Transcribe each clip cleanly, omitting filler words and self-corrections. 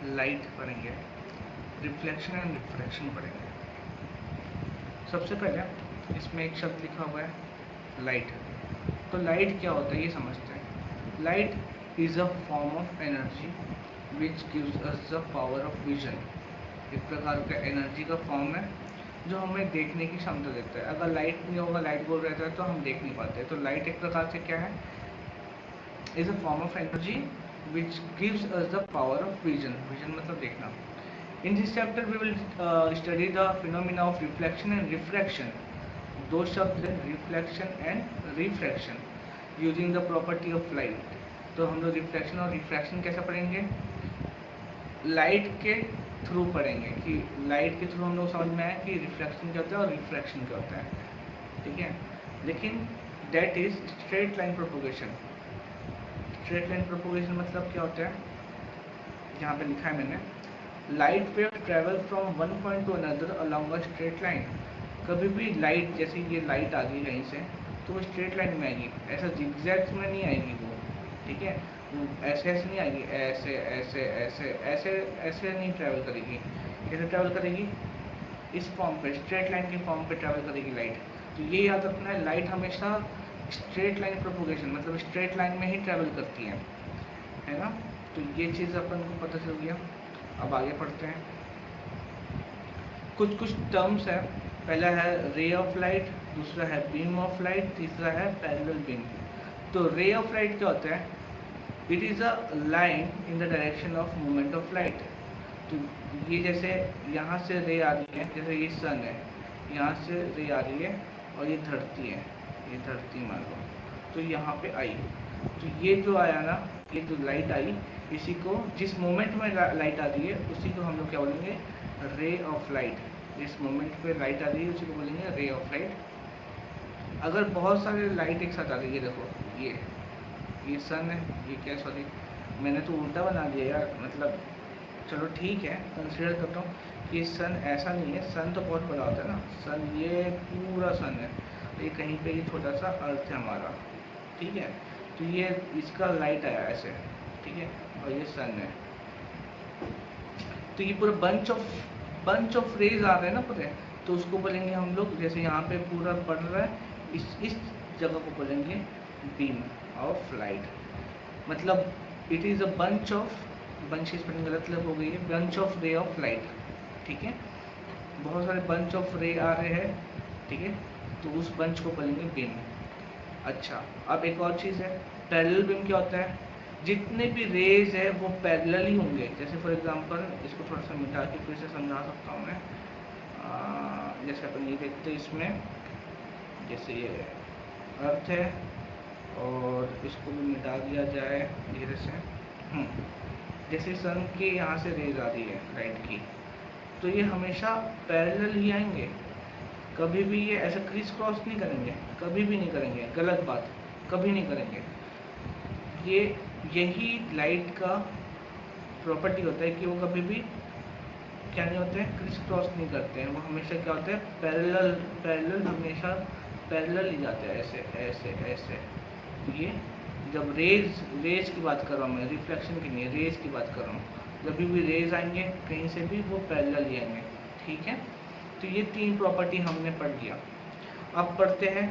Light पढ़ेंगे, reflection and refraction पढ़ेंगे। सबसे पहले इसमें एक शब्द लिखा हुआ है लाइट। तो लाइट क्या होता है ये समझते हैं। Light is a form of energy which gives us the power of vision. एक प्रकार का एनर्जी का फॉर्म है जो हमें देखने की क्षमता देता है। अगर लाइट नहीं होगा, लाइट गोल रहता है तो हम देख नहीं पाते। तो लाइट एक प्रकार से क्या है, is a form of energy which gives us the power of vision. Vision मतलब देखना। In this chapter we will study the phenomena of reflection and refraction. दो शब्द हैं, reflection and refraction, using the property of light. तो हम लोग reflection और refraction कैसे पढ़ेंगे, लाइट के थ्रू पढ़ेंगे। कि लाइट के थ्रू हम लोग समझ में आए कि रिफ्लेक्शन क्या होता है और रिफ्रैक्शन क्या होता है, ठीक है। लेकिन that is straight line propagation. Straight line propagation मतलब क्या होता है, यहाँ पे लिखा है मैंने, light wave travel from one point two another along a straight line. कभी भी लाइट, जैसे ये लाइट आ गई कहीं से तो वो स्ट्रेट लाइन में आएगी, ऐसा जिगजैग में नहीं आएगी वो, ठीक है। वो ऐसे ऐसे नहीं आएगी, ऐसे ऐसे ऐसे ऐसे ऐसे नहीं ट्रैवल करेगी। कैसे ट्रैवल करेगी, इस फॉर्म पे, स्ट्रेट लाइन के फॉर्म पे ट्रैवल करेगी लाइट। तो ये याद रखना है, लाइट हमेशा स्ट्रेट लाइन प्रोपोगेशन मतलब स्ट्रेट लाइन में ही ट्रैवल करती है ना। तो ये चीज़ अपन को पता चल गया। अब आगे पढ़ते हैं। कुछ कुछ टर्म्स है। पहला है रे ऑफ लाइट, दूसरा है बीम ऑफ लाइट, तीसरा है पैरेलल बीम। तो रे ऑफ लाइट क्या होता है, it is a line in the direction of movement of light. तो ये जैसे यहाँ से रे आ रही है, जैसे ये सन है, यहाँ से रे आ रही है और ये धरती है, ये धरती मान लो, तो यहाँ पे आई। तो ये जो आया ना, ये जो लाइट आई, इसी को जिस मोमेंट में लाइट आ रही है उसी को हम लोग क्या बोलेंगे, रे ऑफ लाइट। जिस मोमेंट पे लाइट आ रही है उसी को बोलेंगे रे ऑफ लाइट। अगर बहुत सारे लाइट एक साथ आ रही है, देखो ये सन है, ये क्या, सॉरी मैंने तो उल्टा बना दिया यार, मतलब चलो ठीक है, कंसिडर करता हूँ कि सन ऐसा नहीं है। सन तो बहुत बड़ा होता है ना, सन ये पूरा सन है, ये कहीं पे ये छोटा सा अर्थ है हमारा, ठीक है। तो ये इसका लाइट आया ऐसे, ठीक है, और ये सन है। तो ये पूरा बंच ऑफ रेज आ रहे हैं ना पूरे, तो उसको बोलेंगे हम लोग, जैसे यहाँ पे पूरा पड़ रहा है, इस जगह को बोलेंगे बीम ऑफ लाइट। मतलब it is a bunch of, bunch की स्पेलिंग गलत हो गई है, bunch of ray of light, ठीक है। बहुत सारे बंच ऑफ रे आ रहे हैं, ठीक है, तो उस बंच को बोलेंगे बीम। अच्छा, अब एक और चीज़ है, पैरेलल बीम क्या होता है, जितने भी रेज है वो पैरेलल ही होंगे। जैसे फॉर एग्जांपल, इसको थोड़ा सा मिटा के फिर से समझा सकता हूँ मैं। जैसे अपन ये देखते हैं इसमें, जैसे ये अर्थ है और इसको भी मिटा दिया जाए धीरे से। जैसे सन के यहाँ से रेज आ रही है लाइट की, तो ये हमेशा पैरेलल ही आएंगे। कभी भी ये ऐसा क्रिस क्रॉस नहीं करेंगे, कभी भी नहीं करेंगे, गलत बात, कभी नहीं करेंगे। ये यही लाइट का प्रॉपर्टी होता है कि वो कभी भी क्या नहीं होते हैं, क्रिस क्रॉस नहीं करते हैं। वो हमेशा क्या होते हैं, पैरेलल, पैरेलल हमेशा पैरेलल ही जाते हैं, ऐसे ऐसे ऐसे। ये जब रेज रेज की बात कर रहा हूँ मैं, रिफ्लेक्शन की नहीं, रेज की बात कर रहा हूँ। जब भी रेज आएंगे कहीं से भी वो पैरेलल ही आएंगे, ठीक है। तो ये तीन प्रॉपर्टी हमने पढ़ लिया। अब पढ़ते हैं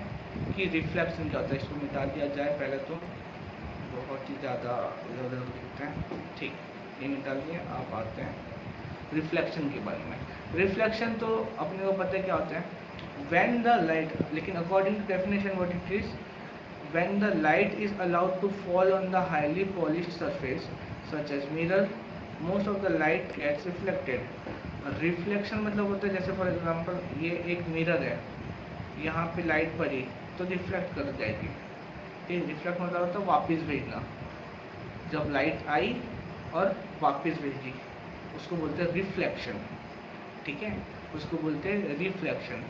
कि रिफ्लेक्शन क्या होता है। इसको मिटा दिया जाए पहले तो, बहुत ही ज़्यादा इधर उधर दिखते हैं, ठीक, ये मिटा दिए। आप आते हैं रिफ्लेक्शन के बारे में। रिफ्लेक्शन तो अपने को पता है क्या होता है, व्हेन द लाइट, लेकिन according to definition what it is, when the light is allowed to fall on the highly polished surface such as mirror, most of the light gets reflected. Reflection मतलब होता है, जैसे for example ये एक mirror है, यहाँ पे light पड़ी तो रिफ्लेक्ट कर जाएगी, ठीक। रिफ्लेक्ट मतलब होता है वापस भेजना। जब लाइट आई और वापस भेजी, उसको बोलते हैं रिफ्लेक्शन, ठीक है, उसको बोलते हैं रिफ्लेक्शन।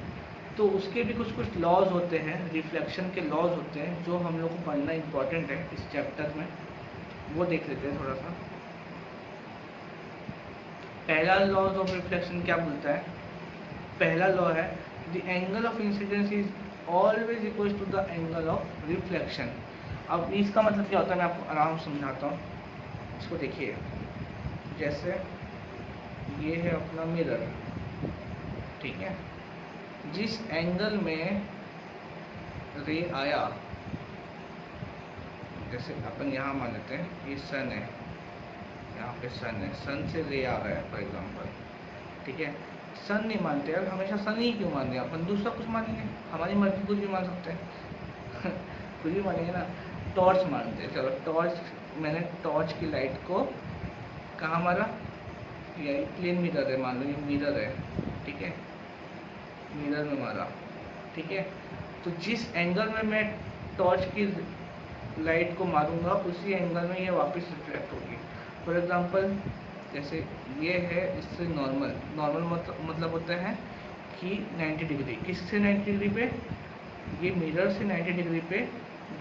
तो उसके भी कुछ कुछ लॉज होते हैं, रिफ्लेक्शन के लॉज होते हैं जो हम लोग को पढ़ना इंपॉर्टेंट है इस चैप्टर में, वो देख लेते हैं थोड़ा सा। पहला लॉज ऑफ रिफ्लेक्शन क्या बोलता है, पहला लॉ है, the angle of incidence is always equal to the angle of reflection. अब इसका मतलब क्या होता है, मैं आपको आराम से समझाता हूँ, इसको देखिए। जैसे ये है अपना मिरर, ठीक है, जिस एंगल में रे आया, जैसे अपन यहाँ मान लेते हैं ये सन है, यहाँ पे सन है, सन से रे आ रहा है फॉर एग्जांपल, ठीक है। सन नहीं मानते यार, हमेशा सन ही क्यों मान रहे हैं, अपन दूसरा कुछ मानेंगे, हमारी मर्जी कुछ भी मान सकते हैं कुछ भी मानेंगे ना। टॉर्च मानते हैं, चलो टॉर्च, मैंने टॉर्च की लाइट को कहाँ मारा, ये प्लेन मिरर है, मान लो ये मिरर है, ठीक है, मिरर में मारा, ठीक है। तो जिस एंगल में मैं टॉर्च की लाइट को मारूंगा उसी एंगल में ये वापस रिफ्लेक्ट होगी। फॉर एग्जांपल जैसे ये है, इससे नॉर्मल, नॉर्मल मतलब होता है कि 90 डिग्री, किससे 90 डिग्री पे, ये मिरर से 90 डिग्री पे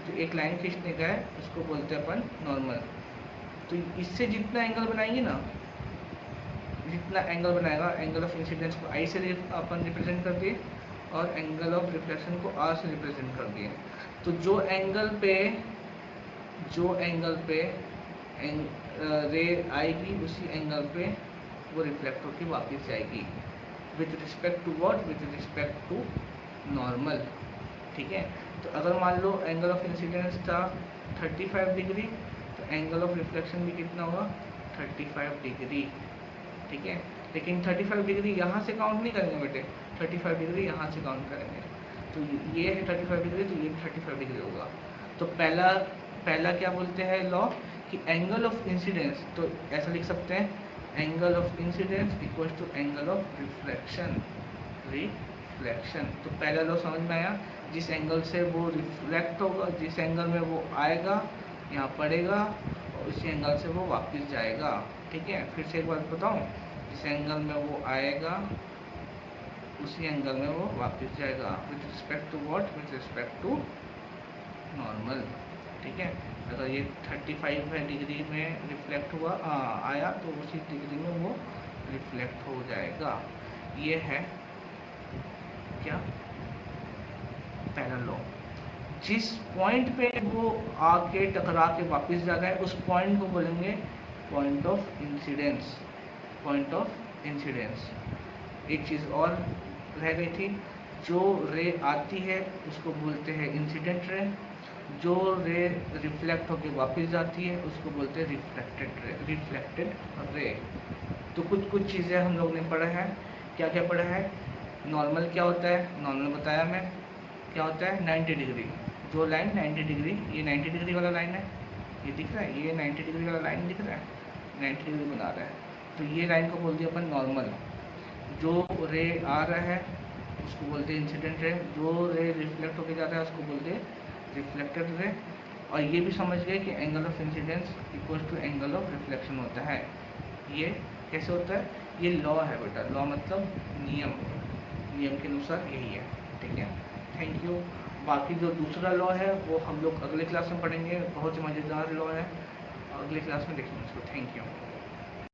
जो एक लाइन खींचने का है उसको बोलते हैं अपन नॉर्मल। तो इससे जितना एंगल बनाएंगे ना, जितना एंगल बनाएगा, एंगल ऑफ इंसिडेंस को आई से अपन रिप्रेजेंट कर दिए और एंगल ऑफ रिफ्लेक्शन को आर से रिप्रेजेंट कर दिए। तो जो एंगल पे रे आएगी उसी एंगल पे वो रिफ्लेक्ट होकर वापस जाएगी, with respect to what, with respect to normal, ठीक है। तो अगर मान लो एंगल ऑफ इंसिडेंस था 35 डिग्री, तो एंगल ऑफ रिफ्लेक्शन भी कितना होगा, 35 डिग्री, ठीक है। लेकिन 35 डिग्री यहाँ से काउंट नहीं करेंगे बेटे, 35 डिग्री यहाँ से काउंट करेंगे। तो ये है 35 डिग्री, तो ये 35 डिग्री होगा। तो पहला क्या बोलते हैं लॉ, कि एंगल ऑफ इंसिडेंस, तो ऐसा लिख सकते हैं angle of incidence equal to angle of reflection, तो पहला लॉ समझ में आया, जिस एंगल से वो रिफ्लेक्ट होगा, जिस एंगल में वो आएगा यहाँ पड़ेगा और उसी एंगल से वो वापस जाएगा, ठीक है। फिर से एक बात बताऊँ, जिस एंगल में वो आएगा उसी एंगल में वो वापस जाएगा, with respect to what, with respect to normal, ठीक है। अगर ये 35 डिग्री में रिफ्लेक्ट हुआ आया तो उसी डिग्री में वो रिफ्लेक्ट हो जाएगा। ये है क्या, पहला लॉ। जिस पॉइंट पे वो आके टकरा के वापस जा रहा है उस पॉइंट को बोलेंगे point of incidence, point of incidence. एक चीज़ और रह गई थी, जो रे आती है उसको बोलते हैं इंसिडेंट रे, जो रे रिफ्लेक्ट होके वापस जाती है उसको बोलते हैं रिफ्लेक्टेड रे। तो कुछ चीज़ें हम लोग ने पढ़ा है, क्या क्या पढ़ा है, नॉर्मल क्या होता है, नॉर्मल बताया मैं, क्या होता है 90 डिग्री, जो लाइन 90 डिग्री, ये 90 डिग्री वाला लाइन है, ये दिख रहा है, ये 90 डिग्री वाला लाइन दिख रहा है, 90 डिग्री बना रहा है, तो ये लाइन को बोल दिया अपन नॉर्मल। जो रे आ रहा है उसको बोलते हैं इंसिडेंट रे, जो रे रिफ्लेक्ट होकर जा रहा है उसको बोलते हैं रिफ्लेक्टेड रे। और ये भी समझ गए कि angle of incidence equal to angle of reflection होता है। ये कैसे होता है, ये लॉ है बेटा, लॉ मतलब नियम, नियम के अनुसार यही है, ठीक है। Thank you. बाकी जो दूसरा लॉ है वो हम लोग अगले क्लास में पढ़ेंगे, बहुत ही मज़ेदार लॉ है, अगले क्लास में देखेंगे उसको। Thank you.